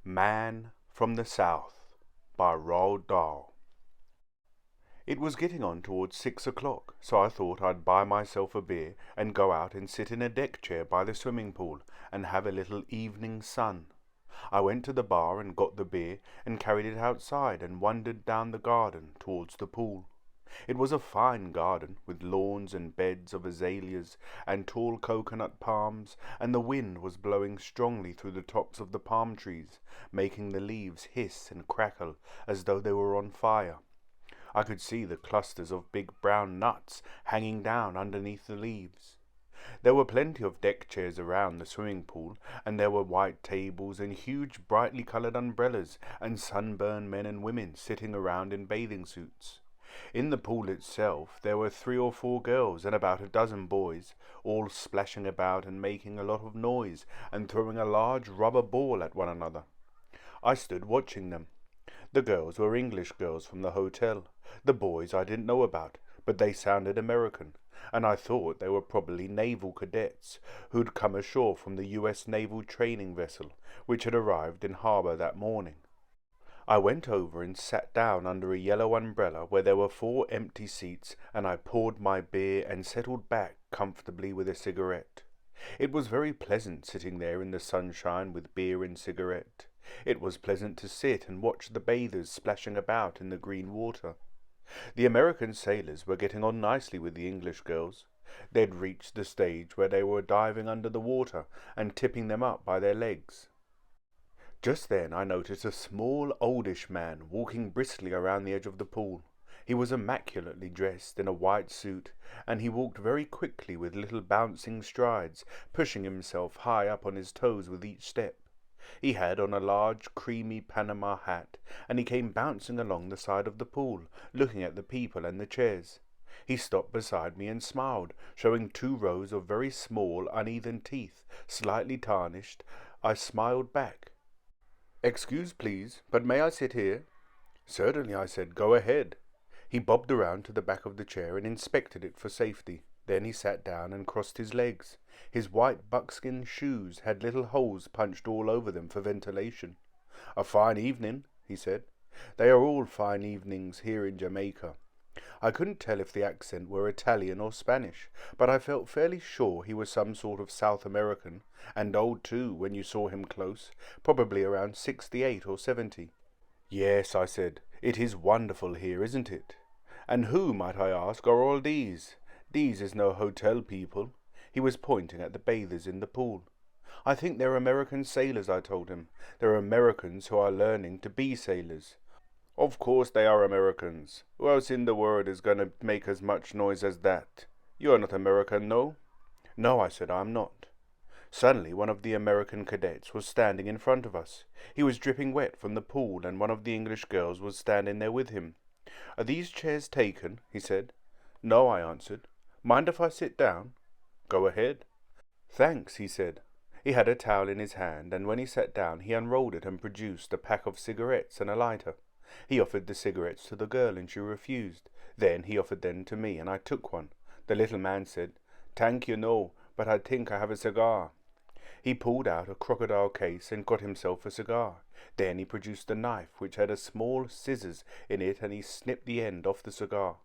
Man from the South by Roald Dahl. It was getting on towards 6 o'clock, so I thought I'd buy myself a beer and go out and sit in a deck chair by the swimming pool and have a little evening sun. I went to the bar and got the beer and carried it outside and wandered down the garden towards the pool. It was a fine garden, with lawns and beds of azaleas and tall coconut palms, and the wind was blowing strongly through the tops of the palm trees, making the leaves hiss and crackle as though they were on fire. I could see the clusters of big brown nuts hanging down underneath the leaves. There were plenty of deck chairs around the swimming pool, and there were white tables and huge brightly colored umbrellas and sunburned men and women sitting around in bathing suits. In the pool itself there were 3 or 4 girls and about a dozen boys, all splashing about and making a lot of noise and throwing a large rubber ball at one another. I stood watching them. The girls were English girls from the hotel. The boys I didn't know about, but they sounded American, and I thought they were probably naval cadets who'd come ashore from the U.S. naval training vessel, which had arrived in harbor that morning. I went over and sat down under a yellow umbrella where there were 4 empty seats, and I poured my beer and settled back comfortably with a cigarette. It was very pleasant sitting there in the sunshine with beer and cigarette. It was pleasant to sit and watch the bathers splashing about in the green water. The American sailors were getting on nicely with the English girls. They'd reached the stage where they were diving under the water and tipping them up by their legs. Just then I noticed a small, oldish man walking briskly around the edge of the pool. He was immaculately dressed in a white suit, and he walked very quickly with little bouncing strides, pushing himself high up on his toes with each step. He had on a large, creamy Panama hat, and he came bouncing along the side of the pool, looking at the people and the chairs. He stopped beside me and smiled, showing 2 rows of very small, uneven teeth, slightly tarnished. I smiled back. "Excuse, please, but may I sit here?" "Certainly," I said. "Go ahead." He bobbed around to the back of the chair and inspected it for safety. Then he sat down and crossed his legs. His white buckskin shoes had little holes punched all over them for ventilation. "A fine evening," he said. "They are all fine evenings here in Jamaica." I couldn't tell if the accent were Italian or Spanish, but I felt fairly sure he was some sort of South American, and old too when you saw him close, probably around 68 or 70. "Yes," I said, "it is wonderful here, isn't it? And who, might I ask, are all these? These is no hotel people." He was pointing at the bathers in the pool. "I think they're American sailors," I told him. "They're Americans who are learning to be sailors." "Of course they are Americans. Who else in the world is going to make as much noise as that? You are not American, no?" "No," I said, "I'm not." Suddenly one of the American cadets was standing in front of us. He was dripping wet from the pool, and one of the English girls was standing there with him. "Are these chairs taken?" he said. "No," I answered. "Mind if I sit down?" "Go ahead." "Thanks," he said. He had a towel in his hand, and when he sat down he unrolled it and produced a pack of cigarettes and a lighter. He offered the cigarettes to the girl, and she refused. Then he offered them to me, and I took one. The little man said, "Thank you, no, but I think I have a cigar." He pulled out a crocodile case and got himself a cigar. Then he produced a knife which had a small scissors in it, and he snipped the end off the cigar.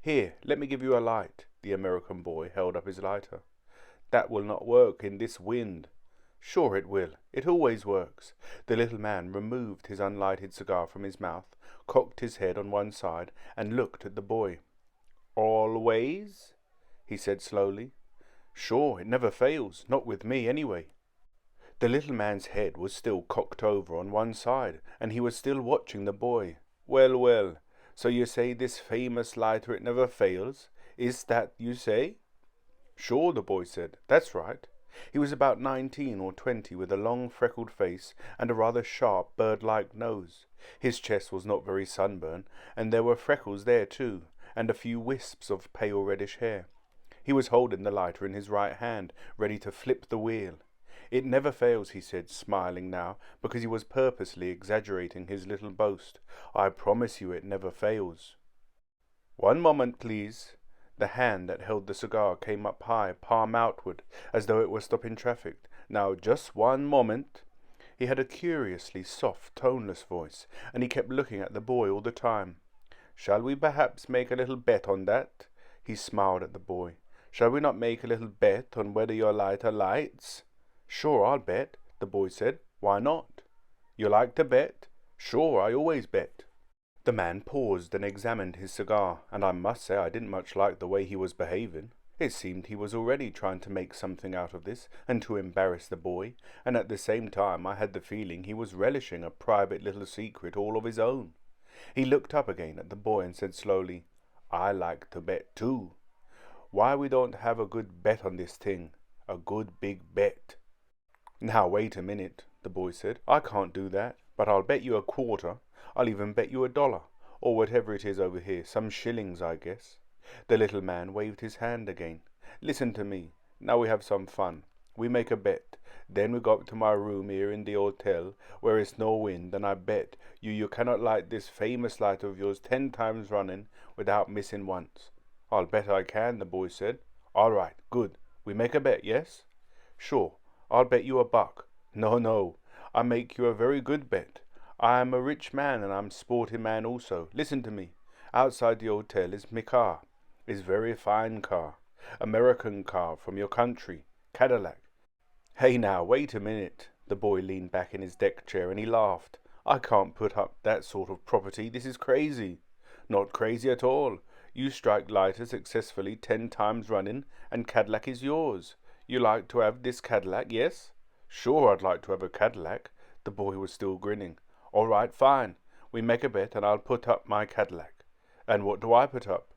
"Here, let me give you a light." The American boy held up his lighter. "That will not work in this wind." "Sure it will. It always works." The little man removed his unlighted cigar from his mouth, cocked his head on one side, and looked at the boy. "Always?" he said slowly. "Sure, it never fails. Not with me, anyway." The little man's head was still cocked over on one side, and he was still watching the boy. "Well, well, so you say this famous lighter, it never fails? Is that you say?" "Sure," the boy said. "That's right." He was about 19 or 20, with a long freckled face and a rather sharp bird-like nose. His chest was not very sunburned, and there were freckles there too, and a few wisps of pale reddish hair. He was holding the lighter in his right hand, ready to flip the wheel. "It never fails," he said, smiling now, because he was purposely exaggerating his little boast. "I promise you it never fails." "One moment, please." The hand that held the cigar came up high, palm outward, as though it were stopping traffic. "Now, just one moment." He He had a curiously soft, toneless voice, and he kept looking at the boy all the time. "Shall we perhaps make a little bet on that?" He smiled at the boy. "Shall we not make a little bet on whether your lighter lights?" "Sure, I'll bet," the boy said. "Why not?" "You like to bet?" "Sure, I always bet." The man paused and examined his cigar, and I must say I didn't much like the way he was behaving. It seemed he was already trying to make something out of this, and to embarrass the boy, and at the same time I had the feeling he was relishing a private little secret all of his own. He looked up again at the boy and said slowly, "I like to bet too. Why we don't have a good bet on this thing? A good big bet." "Now wait a minute," the boy said. "I can't do that, but I'll bet you a quarter. I'll even bet you $1, or whatever it is over here, some shillings, I guess." The little man waved his hand again. "Listen to me. Now we have some fun. We make a bet. Then we go up to my room here in the hotel, where it's no wind, and I bet you cannot light this famous light of yours 10 times running without missing once." "I'll bet I can," the boy said. "All right, good. We make a bet, yes?" "Sure. I'll bet you $1. No, I make you a very good bet. I am a rich man, and I'm a sporty man also. Listen to me. Outside the hotel is my car. It's very fine car. American car from your country. Cadillac." "Hey now, wait a minute." The boy leaned back in his deck chair and he laughed. "I can't put up that sort of property. This is crazy." "Not crazy at all. You strike lighter successfully 10 times running, and Cadillac is yours. You like to have this Cadillac, yes?" "Sure, I'd like to have a Cadillac." The boy was still grinning. "All right, fine. We make a bet, and I'll put up my Cadillac." "And what do I put up?"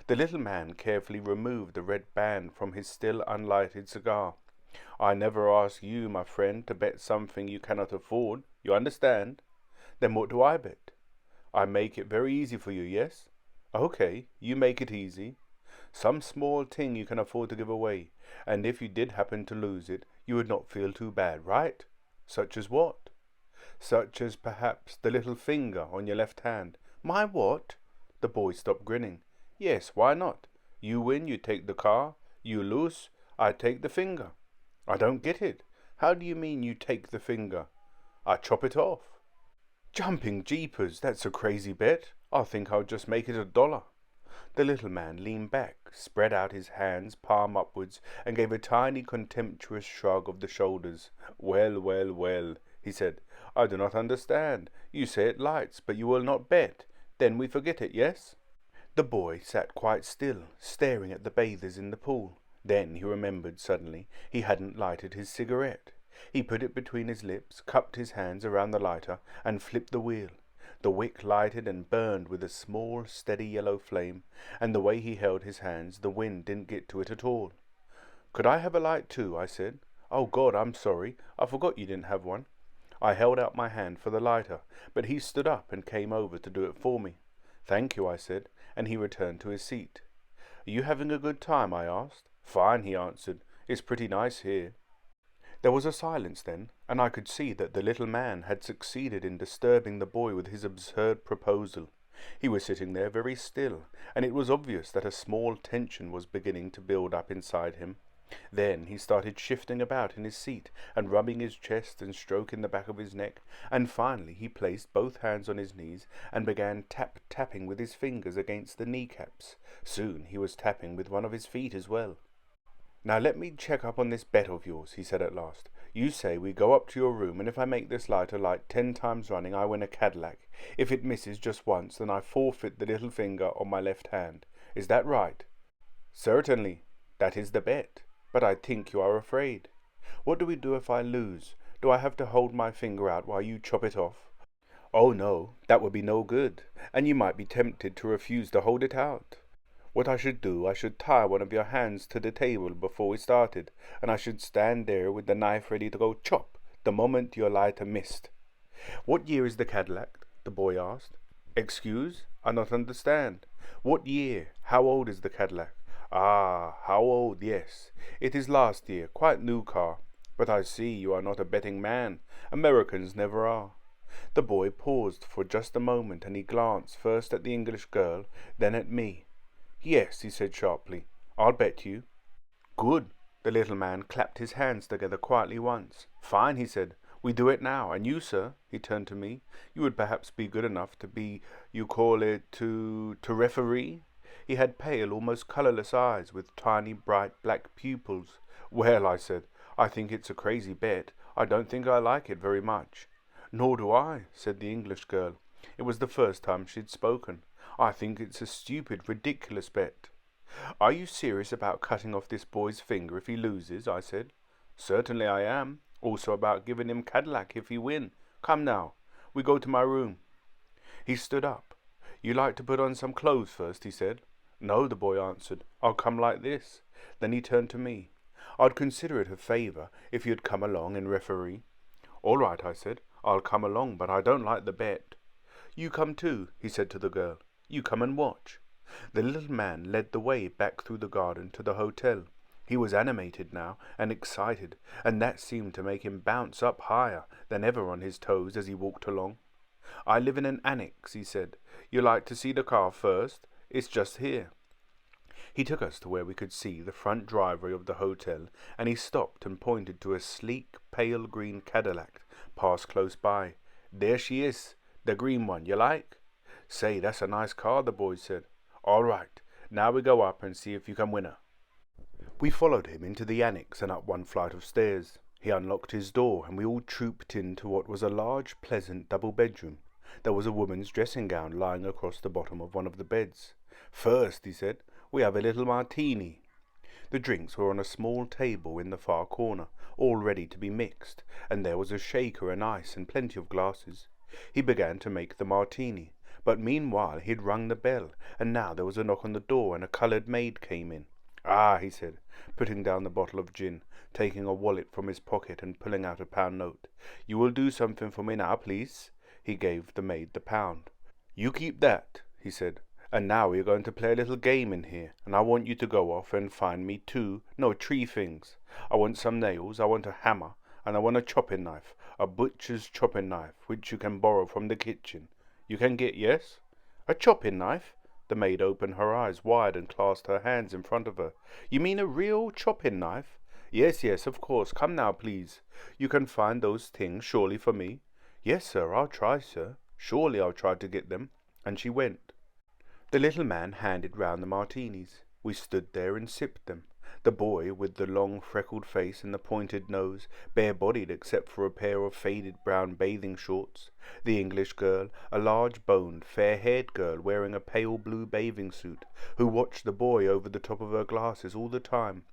The little man carefully removed the red band from his still unlighted cigar. "I never ask you, my friend, to bet something you cannot afford. You understand?" "Then what do I bet?" "I make it very easy for you, yes?" "Okay, you make it easy." "Some small thing you can afford to give away, and if you did happen to lose it, you would not feel too bad, right?" "Such as what?" "Such as perhaps the little finger on your left hand." "My what?" The boy stopped grinning. "Yes, why not? You win, you take the car. You lose, I take the finger." "I don't get it. How do you mean you take the finger?" "I chop it off." "Jumping jeepers, that's a crazy bet. I think I'll just make it $1. The little man leaned back, spread out his hands palm upwards, and gave a tiny contemptuous shrug of the shoulders. Well, he said. "I do not understand. You say it lights, but you will not bet. Then we forget it, yes?" The boy sat quite still, staring at the bathers in the pool. Then he remembered suddenly he hadn't lighted his cigarette. He put it between his lips, cupped his hands around the lighter, and flipped the wheel. The wick lighted and burned with a small, steady yellow flame, and the way he held his hands, the wind didn't get to it at all. "Could I have a light too?" I said. "Oh God, I'm sorry. I forgot you didn't have one." I held out my hand for the lighter, but he stood up and came over to do it for me. "Thank you," I said, and he returned to his seat. "Are you having a good time?" I asked. "Fine," he answered. "It's pretty nice here." There was a silence then, and I could see that the little man had succeeded in disturbing the boy with his absurd proposal. He was sitting there very still, and it was obvious that a small tension was beginning to build up inside him. Then he started shifting about in his seat and rubbing his chest and stroking the back of his neck, and finally he placed both hands on his knees and began tapping with his fingers against the kneecaps. Soon he was tapping with one of his feet as well. "Now let me check up on this bet of yours," he said at last. "You say we go up to your room, and if I make this lighter light 10 times running, I win a Cadillac. If it misses just once, then I forfeit the little finger on my left hand. Is that right?" "Certainly. That is the bet. But I think you are afraid. What do we do if I lose? Do I have to hold my finger out while you chop it off?" "Oh no, that would be no good, and you might be tempted to refuse to hold it out. What I should do, I should tie one of your hands to the table before we started, and I should stand there with the knife ready to go chop the moment your lighter missed." "What year is the Cadillac?" the boy asked. "Excuse? I not understand. What year? How old is the Cadillac?" "Ah, how old, yes. It is last year, quite new car. But I see you are not a betting man. Americans never are." The boy paused for just a moment, and he glanced first at the English girl, then at me. "Yes," he said sharply, "I'll bet you." "Good." The little man clapped his hands together quietly once. "Fine," he said. We do it now, and you, sir, he turned to me, you would perhaps be good enough to be, you call it, to referee? He had pale, almost colourless eyes with tiny, bright, black pupils. Well, I said, I think it's a crazy bet. I don't think I like it very much. Nor do I, said the English girl. It was the first time she'd spoken. I think it's a stupid, ridiculous bet. Are you serious about cutting off this boy's finger if he loses? I said. Certainly I am. Also about giving him Cadillac if he win. Come now, we go to my room. He stood up. You like to put on some clothes first, he said. No, the boy answered. I'll come like this. Then he turned to me. I'd consider it a favour if you'd come along and referee. All right, I said. I'll come along, but I don't like the bet. You come too, he said to the girl. You come and watch. The little man led the way back through the garden to the hotel. He was animated now and excited, and that seemed to make him bounce up higher than ever on his toes as he walked along. I live in an annex, he said. You like to see the car first? It's just here. He took us to where we could see the front driveway of the hotel, and he stopped and pointed to a sleek, pale green Cadillac passed close by. There she is, the green one, you like? Say, that's a nice car, the boy said. All right, now we go up and see if you can win her. We followed him into the annex and up one flight of stairs. He unlocked his door, and we all trooped into what was a large, pleasant double bedroom. There was a woman's dressing gown lying across the bottom of one of the beds. First, he said, we have a little martini. The drinks were on a small table in the far corner, all ready to be mixed, and there was a shaker and ice and plenty of glasses. He began to make the martini, but meanwhile he had rung the bell, and now there was a knock on the door, and a coloured maid came in. Ah, he said, putting down the bottle of gin, taking a wallet from his pocket and pulling out a pound note. You will do something for me now, please? He gave the maid the pound. You keep that, he said, and now we are going to play a little game in here, and I want you to go off and find me three things. I want some nails, I want a hammer, and I want a chopping knife, a butcher's chopping knife, which you can borrow from the kitchen. You can get, yes? A chopping knife? The maid opened her eyes wide and clasped her hands in front of her. You mean a real chopping knife? Yes, of course. Come now, please. You can find those things, surely, for me? Yes, sir, I'll try, sir. Surely I'll try to get them. And she went. The little man handed round the martinis. We stood there and sipped them. The boy, with the long freckled face and the pointed nose, bare-bodied except for a pair of faded brown bathing shorts. The English girl, a large-boned, fair-haired girl wearing a pale blue bathing suit, who watched the boy over the top of her glasses all the time.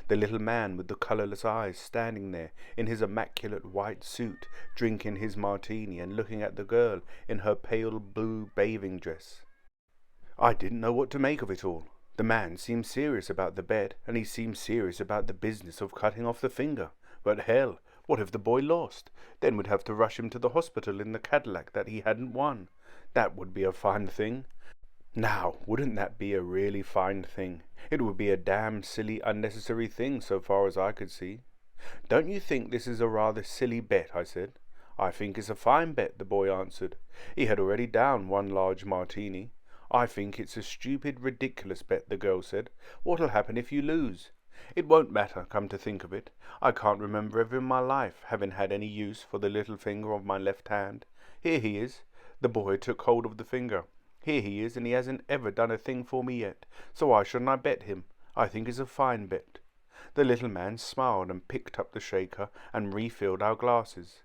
The little man with the colourless eyes standing there in his immaculate white suit, drinking his martini and looking at the girl in her pale blue bathing dress. I didn't know what to make of it all. The man seemed serious about the bet, and he seemed serious about the business of cutting off the finger. But hell, what if the boy lost? Then we'd have to rush him to the hospital in the Cadillac that he hadn't won. That would be a fine thing. Now, wouldn't that be a really fine thing? It would be a damn silly, unnecessary thing so far as I could see. Don't you think this is a rather silly bet? I said. I think it's a fine bet, the boy answered. He had already downed one large martini. I think it's a stupid, ridiculous bet, the girl said. What'll happen if you lose? It won't matter, come to think of it. I can't remember ever in my life having had any use for the little finger of my left hand. Here he is. The boy took hold of the finger. Here he is, and he hasn't ever done a thing for me yet. So why shouldn't I bet him? I think it's a fine bet. The little man smiled and picked up the shaker and refilled our glasses.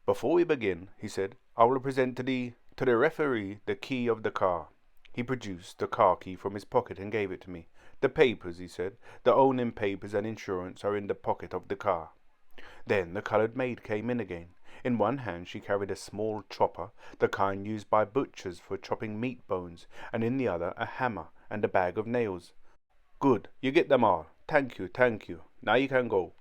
Before we begin, he said, I will present to the referee the key of the car. He produced the car key from his pocket and gave it to me. The papers, he said, the owning papers and insurance are in the pocket of the car. Then the coloured maid came in again. In one hand she carried a small chopper, the kind used by butchers for chopping meat bones, and in the other a hammer and a bag of nails. Good, you get them all. Thank you. Now you can go.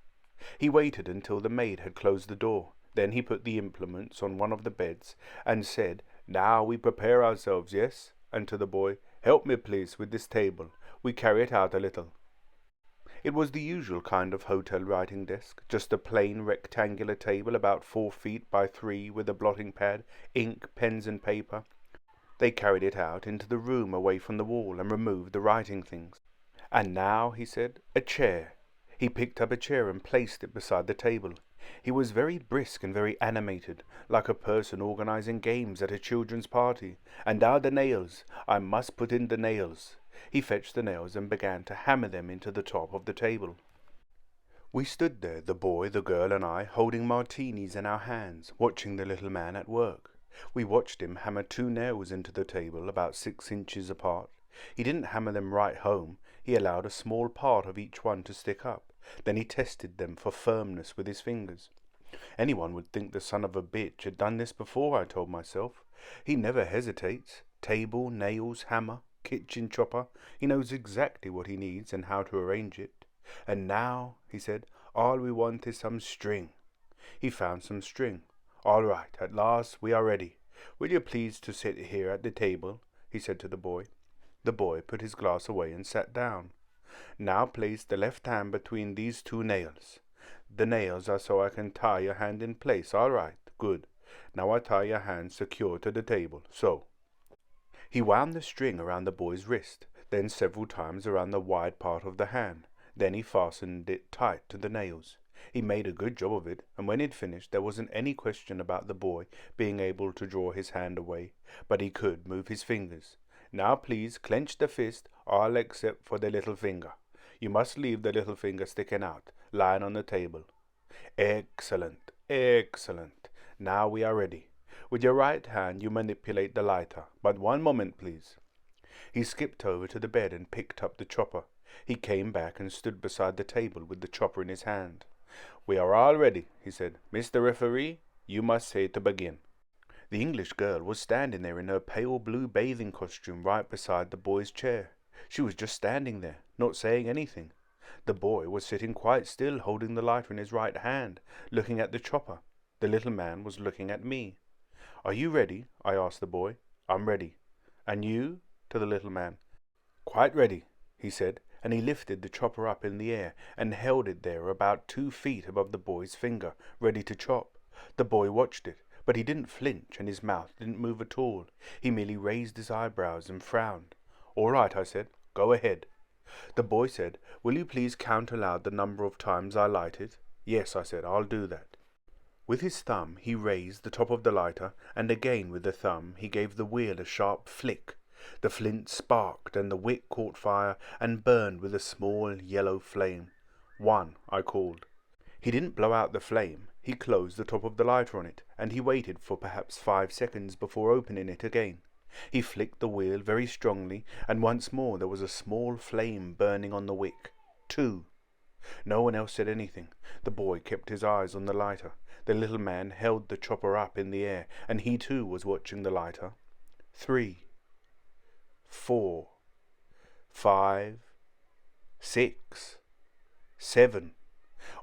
He waited until the maid had closed the door. Then he put the implements on one of the beds and said, Now we prepare ourselves, yes? And to the boy, Help me, please, with this table. We carry it out a little. It was the usual kind of hotel writing desk, just a plain rectangular table about 4 feet by 3 with a blotting pad, ink, pens and paper. They carried it out into the room away from the wall and removed the writing things. And now, he said, a chair. He picked up a chair and placed it beside the table. He was very brisk and very animated, like a person organizing games at a children's party. "And now the nails. I must put in the nails." He fetched the nails and began to hammer them into the top of the table. We stood there, the boy, the girl, and I, holding martinis in our hands, watching the little man at work. We watched him hammer 2 nails into the table, about 6 inches apart. He didn't hammer them right home. He allowed a small part of each one to stick up. Then he tested them for firmness with his fingers. Anyone would think the son of a bitch had done this before, I told myself. He never hesitates. Table, nails, hammer, kitchen chopper. He knows exactly what he needs and how to arrange it. "And now," he said, "all we want is some string." He found some string. "All right, at last we are ready. Will you please to sit here at the table?" he said to the boy. The boy put his glass away and sat down. "Now place the left hand between these 2 nails. The nails are so I can tie your hand in place. All right, good. Now I tie your hand secure to the table, so." He wound the string around the boy's wrist, then several times around the wide part of the hand. Then he fastened it tight to the nails. He made a good job of it, and when he'd finished there wasn't any question about the boy being able to draw his hand away, but he could move his fingers. "Now please clench the fist, all except for the little finger. You must leave the little finger sticking out, lying on the table." "Excellent, excellent. Now we are ready. With your right hand you manipulate the lighter, but one moment please." He skipped over to the bed and picked up the chopper. He came back and stood beside the table with the chopper in his hand. "We are all ready," he said. "Mr. Referee, you must say to begin." The English girl was standing there in her pale blue bathing costume right beside the boy's chair. She was just standing there, not saying anything. The boy was sitting quite still, holding the lighter in his right hand, looking at the chopper. The little man was looking at me. "Are you ready?" I asked the boy. "I'm ready." "And you?" to the little man. "Quite ready," he said, and he lifted the chopper up in the air and held it there about 2 feet above the boy's finger, ready to chop. The boy watched it, but he didn't flinch and his mouth didn't move at all. He merely raised his eyebrows and frowned. "All right," I said. "Go ahead." The boy said, "Will you please count aloud the number of times I light it?" "Yes," I said, "I'll do that." With his thumb he raised the top of the lighter, and again with the thumb he gave the wheel a sharp flick. The flint sparked, and the wick caught fire and burned with a small yellow flame. "1," I called. He didn't blow out the flame. He closed the top of the lighter on it, and he waited for perhaps 5 seconds before opening it again. He flicked the wheel very strongly, and once more there was a small flame burning on the wick. 2. No one else said anything. The boy kept his eyes on the lighter. The little man held the chopper up in the air, and he too was watching the lighter. 3, 4, 5, 6, 7.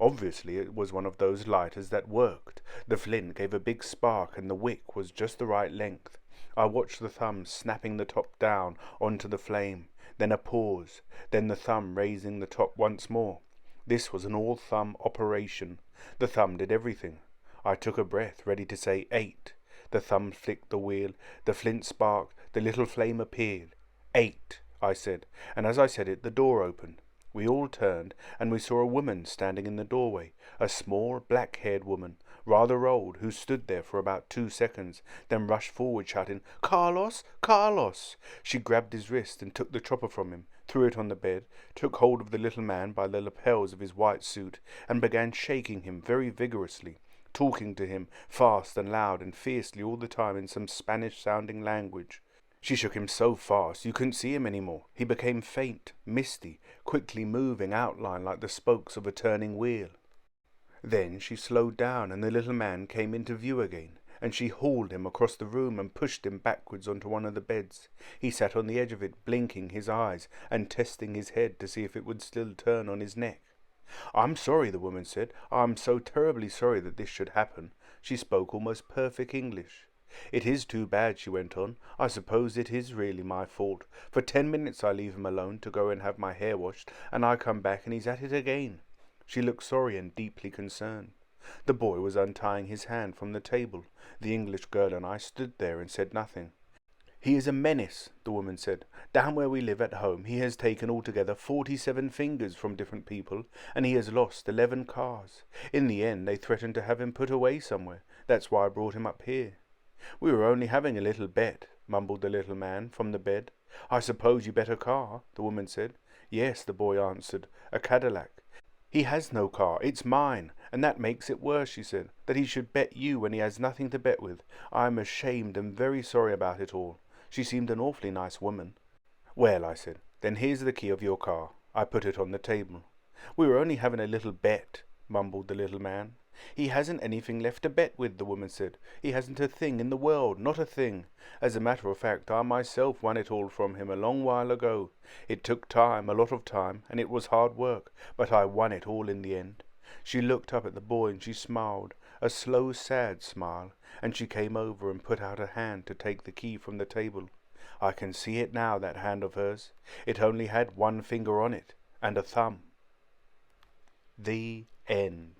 Obviously it was one of those lighters that worked. The flint gave a big spark and the wick was just the right length. I watched the thumb snapping the top down onto the flame, then a pause, then the thumb raising the top once more. This was an all-thumb operation. The thumb did everything. I took a breath, ready to say 8. The thumb flicked the wheel, the flint sparked, the little flame appeared. 8, I said, and as I said it, the door opened. We all turned, and we saw a woman standing in the doorway, a small, black-haired woman, rather old, who stood there for about 2 seconds, then rushed forward shouting, "Carlos! Carlos!" She grabbed his wrist and took the chopper from him, threw it on the bed, took hold of the little man by the lapels of his white suit, and began shaking him very vigorously, talking to him fast and loud and fiercely all the time in some Spanish-sounding language. She shook him so fast you couldn't see him any more. He became faint, misty, quickly moving outline like the spokes of a turning wheel. Then she slowed down and the little man came into view again, and she hauled him across the room and pushed him backwards onto one of the beds. He sat on the edge of it, blinking his eyes and testing his head to see if it would still turn on his neck. "I'm sorry," the woman said. "I'm so terribly sorry that this should happen." She spoke almost perfect English. "It is too bad," she went on. "I suppose it is really my fault. For 10 minutes I leave him alone to go and have my hair washed, and I come back and he's at it again." She looked sorry and deeply concerned. The boy was untying his hand from the table. The English girl and I stood there and said nothing. "He is a menace," the woman said. "Down where we live at home he has taken altogether 47 fingers from different people, and he has lost 11 cars. In the end they threatened to have him put away somewhere. That's why I brought him up here." "We were only having a little bet," mumbled the little man from the bed. "I suppose you bet a car," the woman said. "Yes," the boy answered, "a Cadillac." "He has no car, it's mine, and that makes it worse," she said, "that he should bet you when he has nothing to bet with. I am ashamed and very sorry about it all." She seemed an awfully nice woman. "Well," I said, "then here's the key of your car." I put it on the table. "We were only having a little bet," mumbled the little man. "He hasn't anything left to bet with," the woman said. "He hasn't a thing in the world, not a thing. As a matter of fact, I myself won it all from him a long while ago. It took time, a lot of time, and it was hard work, but I won it all in the end." She looked up at the boy and she smiled, a slow, sad smile, and she came over and put out her hand to take the key from the table. I can see it now, that hand of hers. It only had one finger on it, and a thumb. The end.